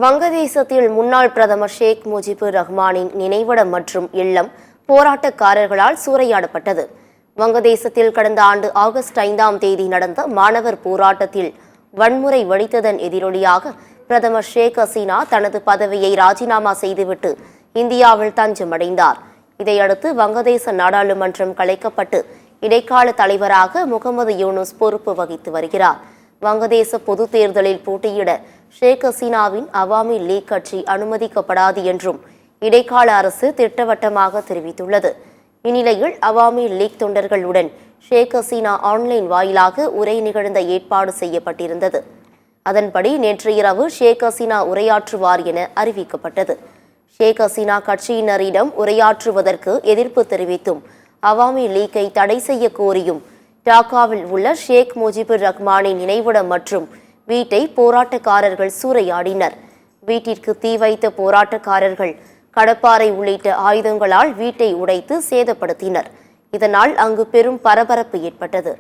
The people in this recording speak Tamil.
வங்கதேசத்தில் முன்னாள் பிரதமர் ஷேக் முஜிபுர் ரஹ்மானின் நினைவிடம் மற்றும் இல்லம் போராட்டக்காரர்களால் சூறையாடப்பட்டது. வங்கதேசத்தில் கடந்த ஆண்டு ஆகஸ்ட் 5ஆம் தேதி நடந்த மாணவர் போராட்டத்தில் வன்முறை வெடித்ததன் எதிரொலியாக பிரதமர் ஷேக் ஹசீனா தனது பதவியை ராஜினாமா செய்துவிட்டு இந்தியாவில் தஞ்சமடைந்தார். இதையடுத்து வங்கதேச நாடாளுமன்றம் கலைக்கப்பட்டு இடைக்கால தலைவராக முகமது யூனுஸ் பொறுப்பு வகித்து வருகிறார். வங்கதேச பொது தேர்தலில் போட்டியிட ஷேக் ஹசீனாவின் அவாமி லீக் கட்சி அனுமதிக்கப்படாது என்றும் இடைக்கால அரசு திட்டவட்டமாக தெரிவித்துள்ளது. இந்நிலையில் அவாமி லீக் தொண்டர்களுடன் ஷேக் ஹசீனா ஆன்லைன் வாயிலாக உரை நிகழ்ந்த ஏற்பாடு செய்யப்பட்டிருந்தது. அதன்படி நேற்று இரவு ஷேக் ஹசீனா உரையாற்றுவார் என அறிவிக்கப்பட்டது. ஷேக் ஹசீனா கட்சியினரிடம் உரையாற்றுவதற்கு எதிர்ப்பு தெரிவித்தும் அவாமி லீக்கை தடை செய்ய கோரியும் டாக்காவில் உள்ள ஷேக் முஜிபுர் ரஹ்மானின் நினைவிடம் மற்றும் வீட்டை போராட்டக்காரர்கள் சூறையாடினர். வீட்டிற்கு தீ வைத்த போராட்டக்காரர்கள் கடப்பாரை உள்ளிட்ட ஆயுதங்களால் வீட்டை உடைத்து சேதப்படுத்தினர். இதனால் அங்கு பெரும் பரபரப்பு ஏற்பட்டது.